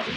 Hey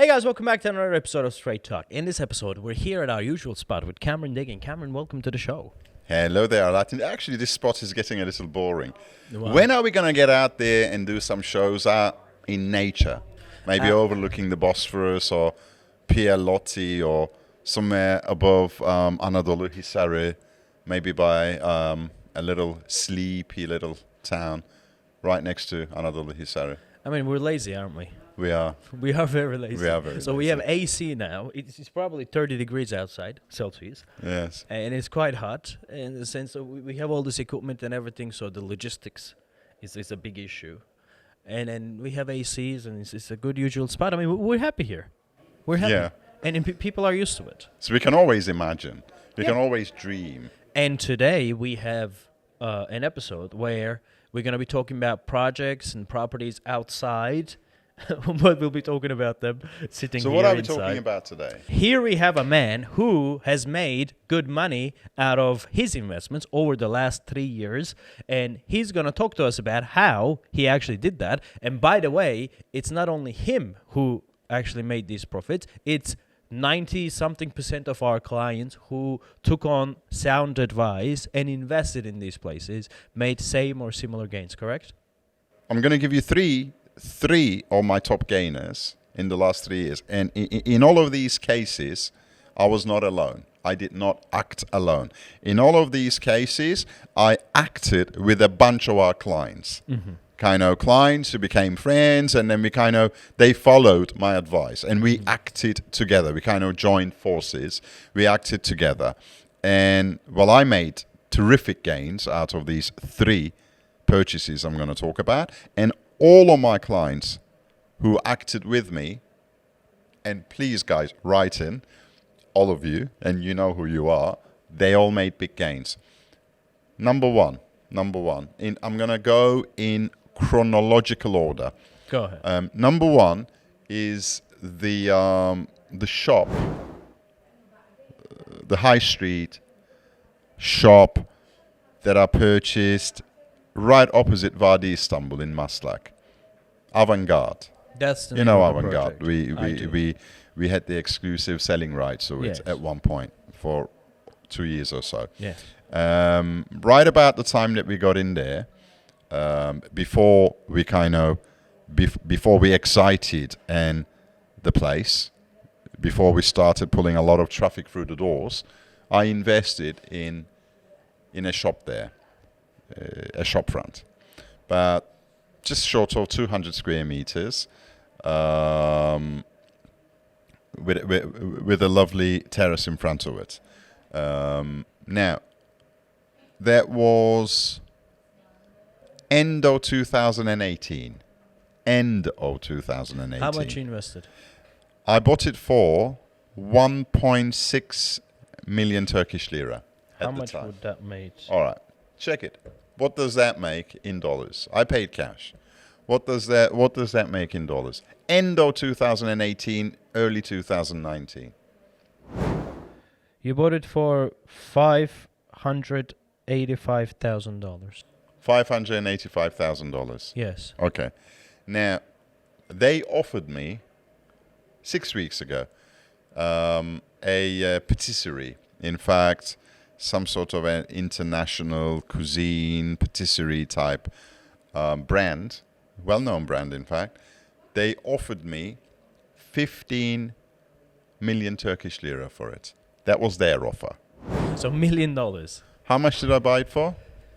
guys, welcome back to another episode of Straight Talk. In this episode, we're here at our usual spot with Deggin. Cameron, welcome to the show. Hello there, Alaattin. Actually, this spot is getting a little boring. Wow. When are we going to get out there and do some shows out in nature? Maybe overlooking the Bosphorus or Loti or somewhere above Anadolu Hisarı, maybe by a little sleepy little town right next to Anadolu Hisarı. I mean, we're lazy, aren't we? We are. We are very lazy. We are very So lazy. we have AC now. It's probably 30 degrees outside, Celsius. Yes. And it's quite hot in the sense that we have all this equipment and everything, so the logistics is a big issue. And then we have ACs, and it's a good usual spot. I mean, we're happy here. We're happy. Yeah. And people are used to it. So we can always imagine. We Yeah. can always dream. And today we have an episode where we're going to be talking about projects and properties outside, but we'll be talking about them sitting So here what are we inside. talking about today? Here we have a man who has made good money out of his investments over the last 3 years, and he's going to talk to us about how he actually did that. And by the way, it's not only him who actually made these profits, it's 90-something% of our clients who took on sound advice and invested in these places made same or similar gains, correct? I'm going to give you three of my top gainers in the last 3 years. And in all of these cases, I was not alone. I did not act alone. In all of these cases, I acted with a bunch of our clients. Mm-hmm. Kind of clients who became friends, and then they followed my advice, and we acted together. We kind of joined forces. We acted together. And, well, I made terrific gains out of these 3 purchases I'm going to talk about. And all of my clients who acted with me, and please, guys, write in, all of you, and you know who you are, they all made big gains. Number one. I'm going to go in chronological order. Go ahead. Number 1 is the shop, the high street shop that I purchased right opposite Vadi, Istanbul in Maslak. AVANGARD. That's the You name know of the AVANGARD. project. We had the exclusive selling rights to Yes. it at one point for 2 years or so. Yes. Right about the time that we got in there, before we excited and the place, before we started pulling a lot of traffic through the doors, I invested in a shop there, a shop front, but just short of 200 square meters, with a lovely terrace in front of it. Now, that was end of 2018. How much you invested? I bought it for 1.6 million Turkish lira at How the much time. would that make? All right, check it. What does that make in dollars? I paid cash. What does that make in dollars? End of 2018, early 2019. You bought it for $585,000. $585,000. Yes. Okay. Now, they offered me 6 weeks ago a patisserie. In fact, some sort of an international cuisine patisserie type brand, well-known brand, in fact. They offered me 15 million Turkish lira for it. That was their offer. So $1 million. How much did I buy it for?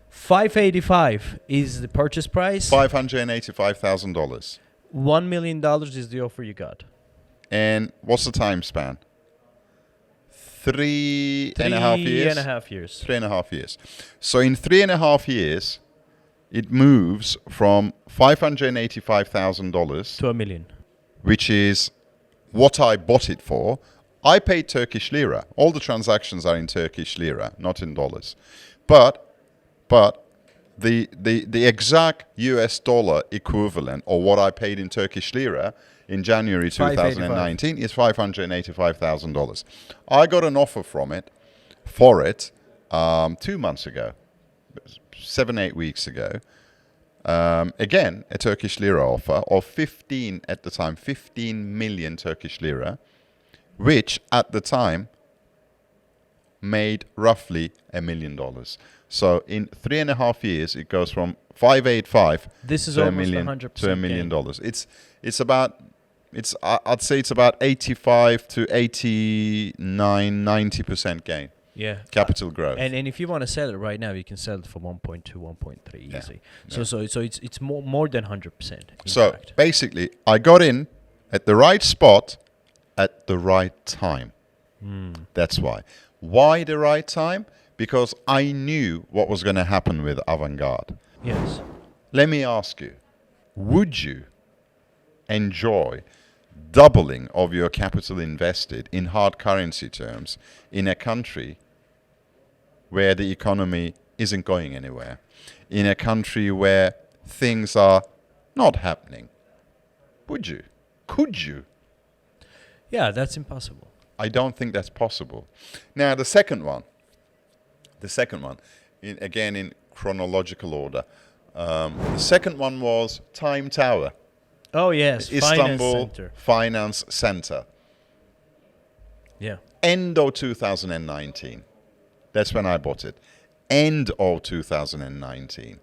585 is the purchase price. $585,000. $1 million is the offer you got. And what's the time span? 3.5 years? 3.5 years. 3.5 years. So in 3.5 years, it moves from $585,000 to $1 million. which is what I bought it for. I paid Turkish lira. All the transactions are in Turkish lira, not in dollars. But the exact US dollar equivalent, or what I paid in Turkish lira in January 2019, is $585,000. I got an offer for it 2 months ago, 7-8 weeks ago. Again, a Turkish lira offer of 15 million Turkish lira, which at the time made roughly $1 million. So in 3.5 years, it goes from 585 This is to almost $1 million. gain. I'd say it's about 85 to 89, 90% gain. Yeah. Capital growth. And if you want to sell it right now, you can sell it for 1.2, 1.3 easy. So it's more than 100%. So basically, I got in at the right spot at the right time. That's why. Why the right time? Because I knew what was going to happen with AVANGARD. Yes. Let me ask you, would you enjoy doubling of your capital invested in hard currency terms in a country where the economy isn't going anywhere, in a country where things are not happening? Would you? Could you? Yeah, that's impossible. I don't think that's possible. Now, the second one, again in chronological order, the second one was Time Tower. Oh, yes. Istanbul Finance Center. Yeah. End of 2019. That's when I bought it. End of 2019.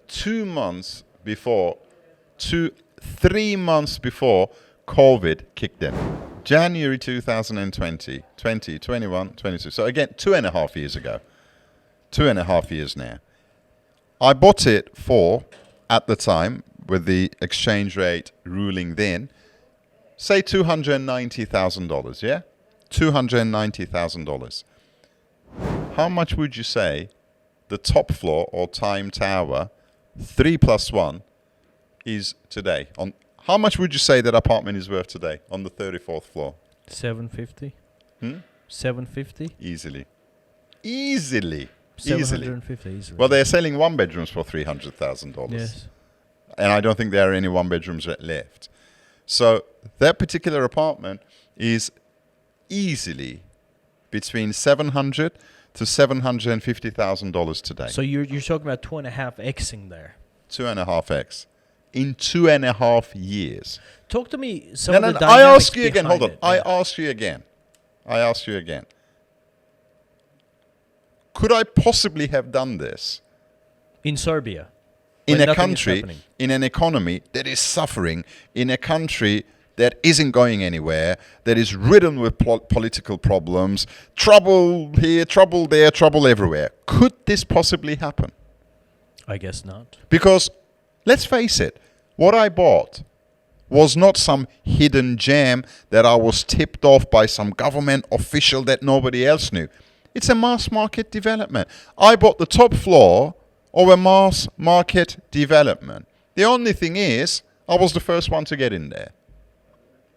3 months before COVID kicked in. January 2020, 20, 21, 22. So again, 2.5 years ago. 2.5 years now. I bought it for, at the time, with the exchange rate ruling then, say $290,000, yeah? $290,000. How much would you say the top floor or Time Tower 3+1 is today? How much would you say that apartment is worth today on the 34th floor? 750. 750. Easily. 750 easily. Well, they're selling one bedrooms for $300,000. Yes. And I don't think there are any one bedrooms left. So that particular apartment is easily between $700,000 to $750,000 today. So you're talking about 2.5xing there. 2.5x in 2.5 years. Talk to me. I ask you again. Hold on. I ask you again. Could I possibly have done this in Serbia? In a country, in an economy that is suffering, in a country that isn't going anywhere, that is ridden with political problems, trouble here, trouble there, trouble everywhere. Could this possibly happen? I guess not. Because, let's face it, what I bought was not some hidden gem that I was tipped off by some government official that nobody else knew. It's a mass market development. I bought the top floor of a mass market development. The only thing is, I was the first one to get in there.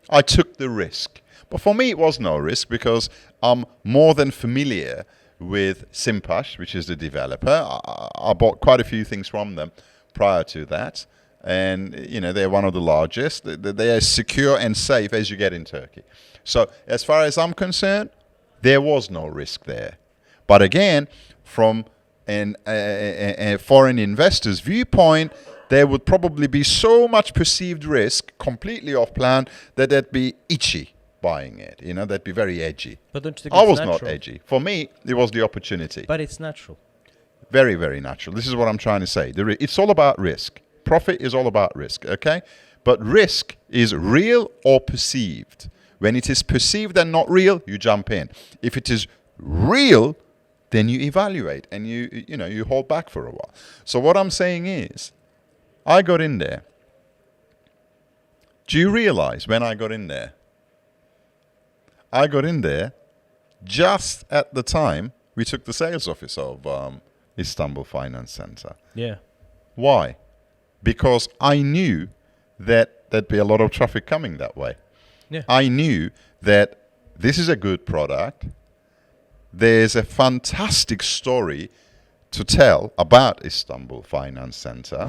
I took the risk. But for me, it was no risk because I'm more than familiar with Simpaş, which is the developer. I bought quite a few things from them prior to that. And, you know, they're one of the largest. They are secure and safe as you get in Turkey. So as far as I'm concerned, there was no risk there. But again, from a foreign investor's viewpoint, there would probably be so much perceived risk, completely off plan, that they'd be itchy buying it. You know, they'd be very edgy. But don't you think I it's was natural? not edgy. For me, it was the opportunity. But it's natural. Very, very natural. This is what I'm trying to say. It's all about risk. Profit is all about risk, okay? But risk is real or perceived. When it is perceived and not real, you jump in. If it is real, then you evaluate and you hold back for a while. So what I'm saying is, I got in there. Do you realize when I got in there? I got in there just at the time we took the sales office of Istanbul Finance Center. Yeah. Why? Because I knew that there'd be a lot of traffic coming that way. Yeah. I knew that this is a good product. There's a fantastic story to tell about Istanbul Finance Center.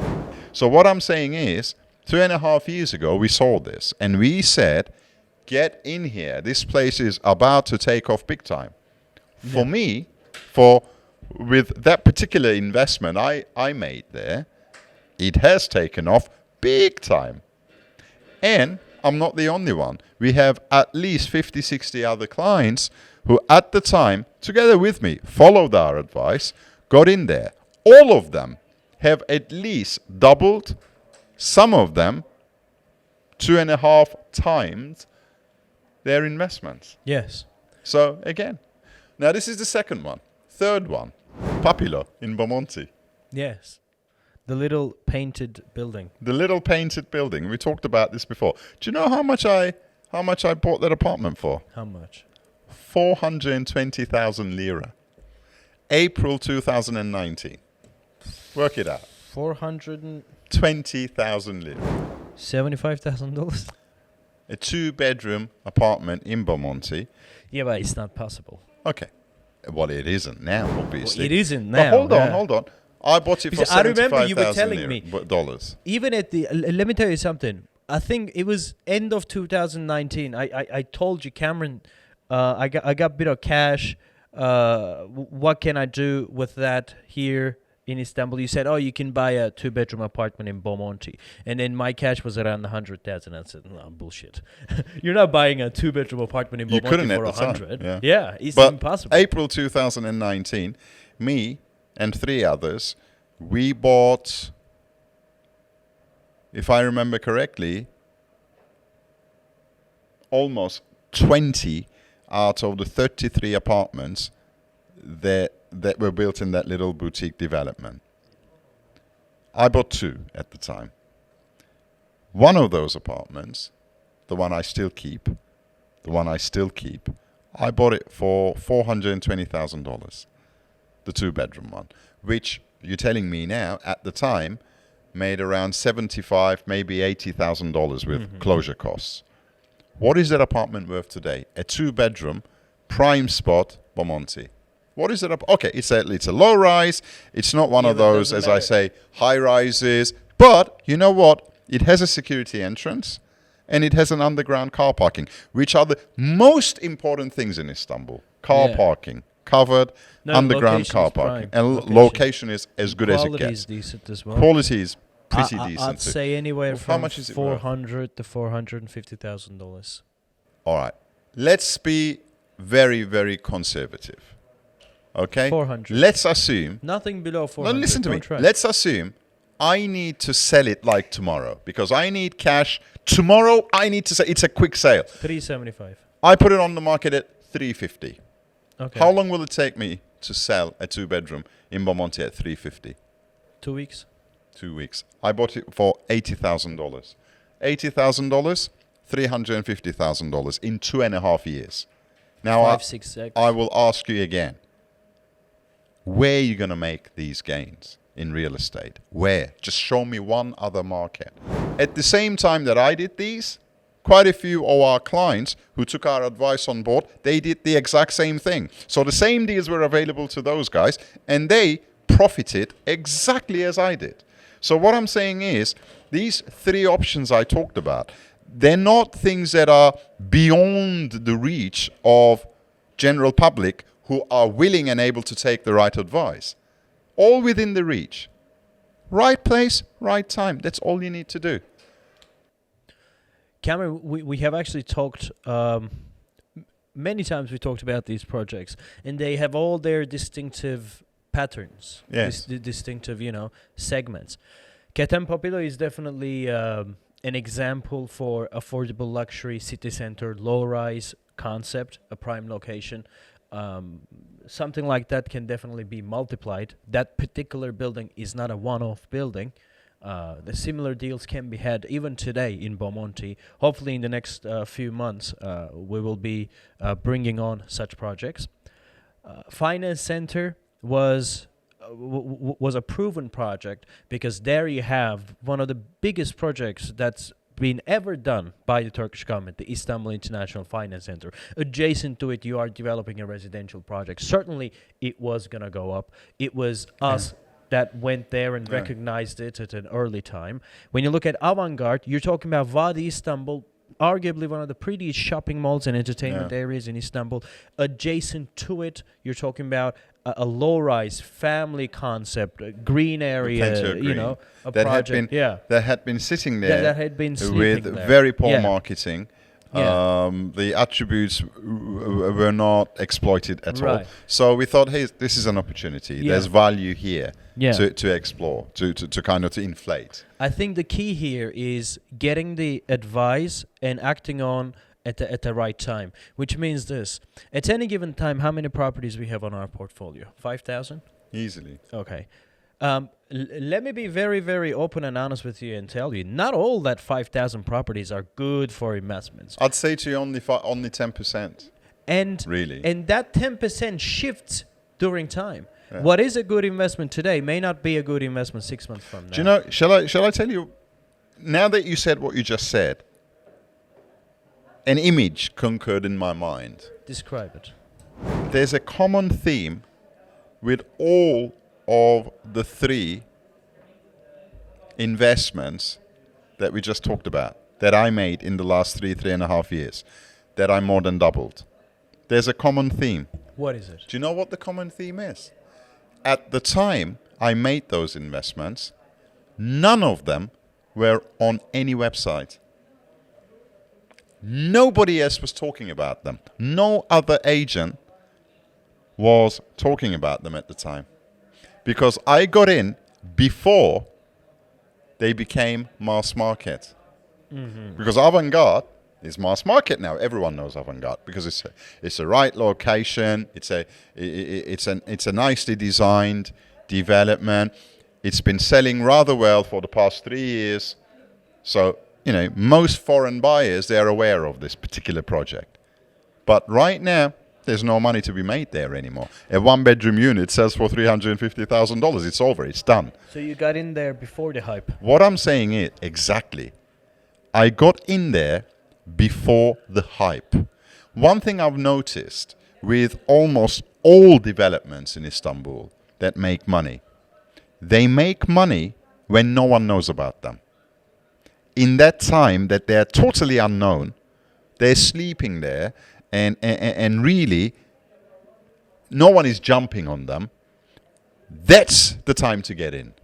So what I'm saying is, 2.5 years ago, we saw this and we said, get in here. This place is about to take off big time. For me, with that particular investment I made there, it has taken off big time. And I'm not the only one. We have at least 50, 60 other clients who at the time, together with me, followed our advice, got in there. All of them have at least doubled, some of them 2.5 times their investments. Yes. So again, now this is the second one. Third one, Papilo in Bomonti. Yes. The little painted building. The little painted building. We talked about this before. Do you know how much I bought that apartment for? How much? 420,000 lira. April 2019. Work it out. 420,000 lira. $75,000. A 2-bedroom apartment in Bomonti. Yeah, but it's not possible. Okay. Well, it isn't now, obviously. Well, it isn't now. But hold on. I bought it for I remember you were telling $75,000 me dollars. Even at the let me tell you something. I think it was end of 2019. I told you, Cameron, I got a bit of cash. What can I do with that here in Istanbul? You said, oh, you can buy a 2-bedroom apartment in Bomonti, and then my cash was around 100,000. I said, no, bullshit. You're not buying a 2-bedroom apartment in You Bomonti couldn't for at the 100. time, Yeah, it's But impossible. April 2019, me and 3 others, we bought, if I remember correctly, almost 20 out of the 33 apartments that were built in that little boutique development. I bought 2 at the time. One of those apartments, the one I still keep, I bought it for $420,000. The 2-bedroom one, which you're telling me now at the time made around $75,000, maybe $80,000 with closure costs. What is that apartment worth today? A 2-bedroom, prime spot, Bomonti. What is it? Okay, it's a low rise. It's not one of those, as I say, high rises. But you know what? It has a security entrance and it has an underground car parking, which are the most important things in Istanbul. Car parking, covered, underground car parking. And location is as good as it gets. Quality is decent as well. Quality is pretty decent. I'd say anywhere from how much is it $400,000 to $450,000. All right. Let's be very, very conservative. Okay? 400. Let's assume. Nothing below 400. No, listen to me. Try. Let's assume I need to sell it like tomorrow because I need cash. Tomorrow I need to sell. It's a quick sale. 375. I put it on the market at 350. Okay. How long will it take me to sell a 2-bedroom in Bomonti at 350? 2 weeks. 2 weeks. I bought it for $80,000. $80,000, $350,000 in 2.5 years. Now 6 I will ask you again. Where are you going to make these gains in real estate? Where? Just show me one other market. At the same time that I did these, quite a few of our clients who took our advice on board, they did the exact same thing. So the same deals were available to those guys, and they profited exactly as I did. So what I'm saying is, these 3 options I talked about, they're not things that are beyond the reach of general public who are willing and able to take the right advice. All within the reach. Right place, right time. That's all you need to do. Cameron, we have actually talked many times. We talked about these projects, and they have all their distinctive patterns. Yes. Distinctive, segments. Ketem Papilo is definitely an example for affordable luxury city center, low-rise concept, a prime location. Something like that can definitely be multiplied. That particular building is not a one-off building. The similar deals can be had even today in Bomonti. Hopefully in the next few months we will be bringing on such projects. Finance Center was a proven project because there you have one of the biggest projects that's been ever done by the Turkish government, the Istanbul International Finance Center. Adjacent to it, you are developing a residential project. Certainly, it was going to go up. It was us that went there and recognized it at an early time. When you look at AVANGARD, you're talking about Vadi, Istanbul, arguably one of the prettiest shopping malls and entertainment areas in Istanbul. Adjacent to it, you're talking about a low-rise family concept, a green area, Green. you know, a that project. that had been sitting there That had been with sleeping there. very poor marketing. Yeah. The attributes were not exploited at all. Right. So we thought, hey, this is an opportunity. Yeah. There's value here Yeah. to explore, to kind of to inflate. I think the key here is getting the advice and acting on at the right time, which means this. At any given time, how many properties we have on our portfolio? 5,000? Easily. Okay. Let me be very, very open and honest with you and tell you, not all that 5,000 properties are good for investments. I'd say to you only 10%. And Really? And that 10% shifts during time. Yeah. What is a good investment today may not be a good investment 6 months from now. Do you know, shall I tell you, now that you said what you just said, an image concurred in my mind. Describe it. There's a common theme with all of the three investments that we just talked about, that I made in the last 3.5 years, that I more than doubled. There's a common theme. What is it? Do you know what the common theme is? At the time I made those investments, none of them were on any website. Nobody else was talking about them. No other agent was talking about them at the time. Because I got in before they became mass market. Mm-hmm. Because AVANGARD is mass market now. Everyone knows AVANGARD because it's a right location. It's a nicely designed development. It's been selling rather well for the past 3 years. So, you know, most foreign buyers, they are aware of this particular project. But right now, there's no money to be made there anymore. A one-bedroom unit sells for $350,000. It's over. It's done. So you got in there before the hype. What I'm saying is, exactly, I got in there before the hype. One thing I've noticed with almost all developments in Istanbul that make money, they make money when no one knows about them. In that time that they're totally unknown, they're sleeping there, and really no one is jumping on them. That's the time to get in.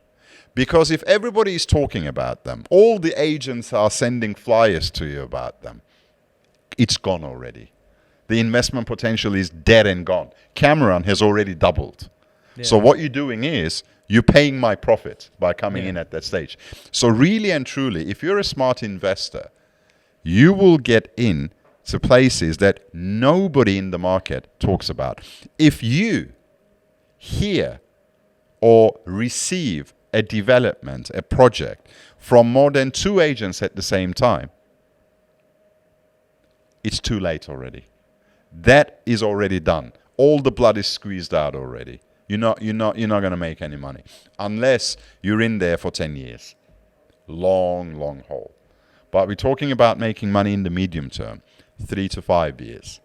Because if everybody is talking about them, all the agents are sending flyers to you about them, it's gone already. The investment potential is dead and gone. Cameron has already doubled. Yeah. So what you're doing is you're paying my profit by coming in at that stage. So really and truly, if you're a smart investor, you will get in to places that nobody in the market talks about. If you hear or receive a development, a project from more than 2 agents at the same time, it's too late already. That is already done. All the blood is squeezed out already. You're not going to make any money unless you're in there for 10 years. Long haul. But we're talking about making money in the medium term, 3 to 5 years.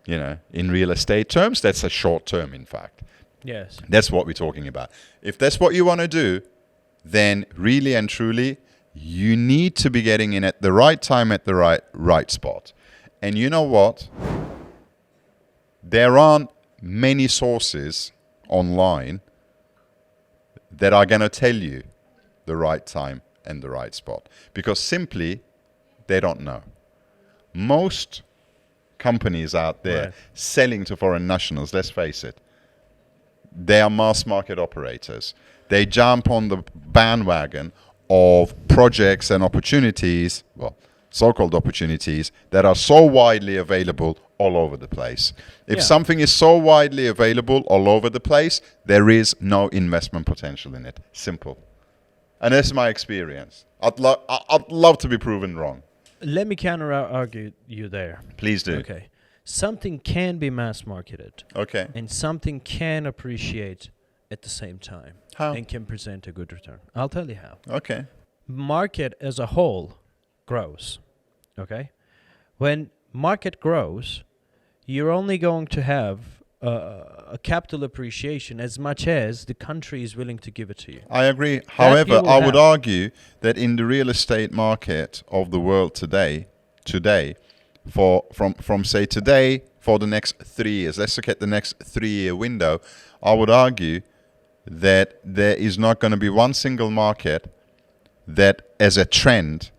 You know, in real estate terms, that's a short term, in fact. Yes. That's what we're talking about. If that's what you want to do, then really and truly, you need to be getting in at the right time at the right spot. And you know what? There aren't many sources online that are going to tell you the right time and the right spot, because simply they don't know. Most companies out there selling to foreign nationals, let's face it, they are mass market operators. They jump on the bandwagon of projects and opportunities, well, so-called opportunities that are so widely available all over the place. If something is so widely available all over the place, there is no investment potential in it. Simple. And that's my experience. I'd love to be proven wrong. Let me counter-argue you there. Please do. Okay. Something can be mass-marketed. Okay. And something can appreciate at the same time. How? And can present a good return. I'll tell you how. Okay. market as a whole grows, okay? When market grows, you're only going to have a capital appreciation as much as the country is willing to give it to you. I agree. you However, will I would have. argue that in the real estate market of the world today, from say today for the next 3 years, let's look at the next 3-year window, I would argue that there is not going to be one single market that as a trend,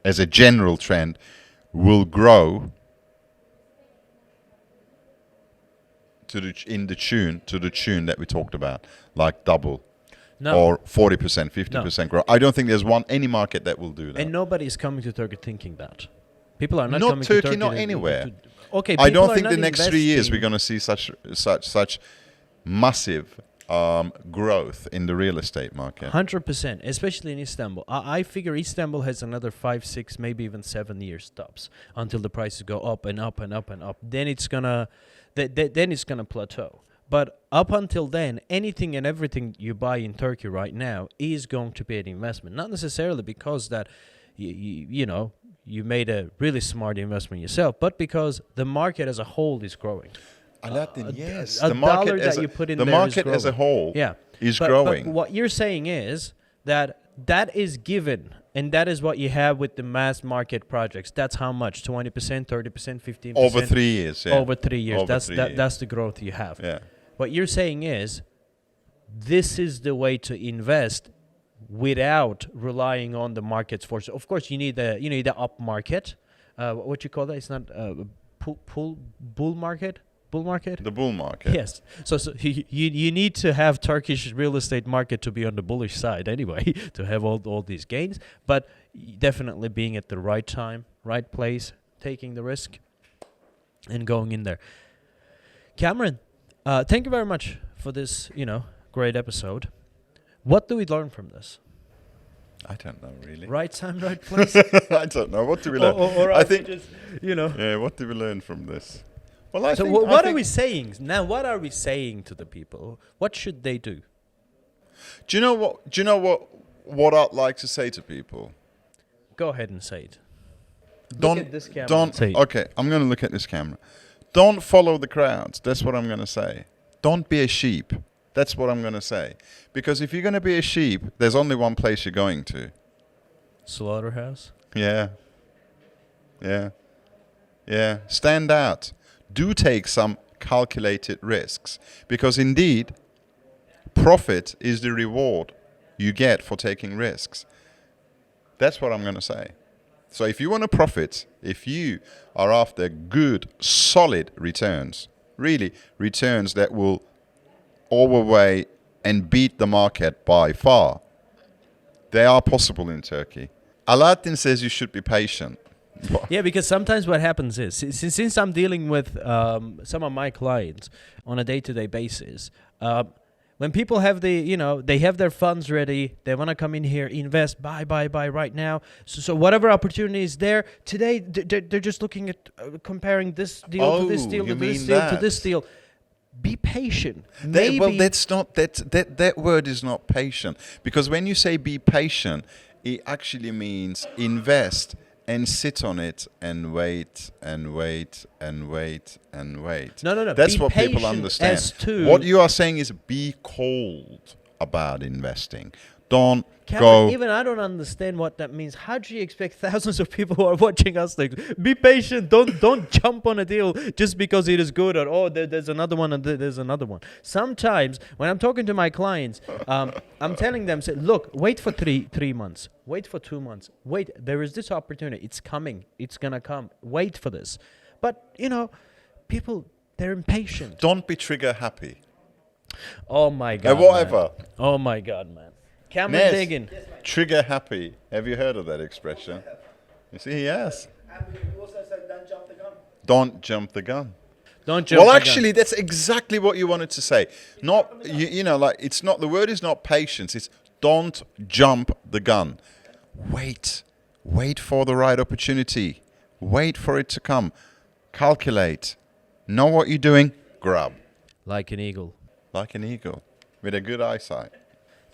as a general trend, will grow to the tune that we talked about, like double No. or 40%, 50% growth. I don't think there's any market that will do that. And nobody is coming to Turkey thinking that. People are not Not coming Turkey, to Turkey. not anywhere. Okay, I people don't are think not the next 3 years we're investing- going to see such massive growth in the real estate market. 100%, especially in Istanbul. I figure Istanbul has another 5, 6, maybe even 7 years tops until the prices go up and up and up and up. Then it's gonna, then it's gonna plateau. But up until then, anything and everything you buy in Turkey right now is going to be an investment. Not necessarily because that you know you made a really smart investment yourself, but because the market as a whole is growing. Alaattin, yes, a the market dollar as that you put in the there is market as a growing. whole Yeah, is but growing. what you're saying is that is given, and that is what you have with the mass market projects. That's how much? 20%, 30%, 15%? Over 3 years, yeah. Over 3 years. Over That's 3 that, years. that's the growth you have. Yeah. What you're saying is this is the way to invest without relying on the market's force. Of course, you need the up market. What you call that? It's not bull market. Bull market. The bull market. Yes. So you need to have Turkish real estate market to be on the bullish side anyway, to have all these gains. But definitely being at the right time, right place, taking the risk, and going in there. Cameron, thank you very much for this, great episode. What do we learn from this? I don't know really. Right time, right place. I don't know. What do we learn? or I think. just, Yeah. What do we learn from this? Well, I So think. what are we saying now? What are we saying to the people? What should they do? Do you know what? Do you know what I'd like to say to people? Go ahead and say it. Don't. Look at this camera. Don't. Say it. Okay, I'm going to look at this camera. Don't follow the crowds. That's what I'm going to say. Don't be a sheep. That's what I'm going to say. Because if you're going to be a sheep, there's only one place you're going to. Slaughterhouse. Yeah. Yeah. Yeah. Stand out. Do take some calculated risks. Because indeed, profit is the reward you get for taking risks. That's what I'm going to say. So if you want to profit, if you are after good, solid returns, really returns that will overweigh and beat the market by far, they are possible in Turkey. Alaattin says you should be patient. Yeah, because sometimes what happens is, since I'm dealing with some of my clients on a day-to-day basis, when people have they have their funds ready, they want to come in here, invest, buy right now. So whatever opportunity is there, today they're just looking at comparing this deal to this deal to this deal to this deal. Be patient. Maybe. Well, that's not that word is not patient, because when you say be patient, it actually means invest and sit on it and wait and wait and wait and wait. No. That's Be what people patient understand. as to- What you are saying is be cold about investing. Don't Cameron, go. even I don't understand what that means. How do you expect thousands of people who are watching us like, be patient, don't jump on a deal just because it is good, or there's another one and there's another one. Sometimes when I'm talking to my clients, I'm telling them, say, look, wait for three months, wait for 2 months, wait, there is this opportunity, it's coming, it's gonna come, wait for this. But people, they're impatient. Don't be trigger happy. Oh my God, Whatever. man. Oh my God, man. Cameron Nes, Deggin. trigger happy. Have you heard of that expression? You see, yes. And you also said don't jump the gun. Don't jump the gun. Don't jump Well, the gun. actually, that's exactly what you wanted to say. Not like it's not, the word is not patience. It's don't jump the gun. Wait for the right opportunity. Wait for it to come. Calculate. Know what you're doing. Grab Like an eagle. like an eagle with a good eyesight.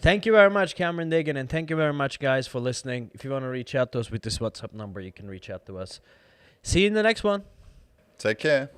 Thank you very much, Cameron Deggin, and thank you very much, guys, for listening. If you want to reach out to us with this WhatsApp number, you can reach out to us. See you in the next one. Take care.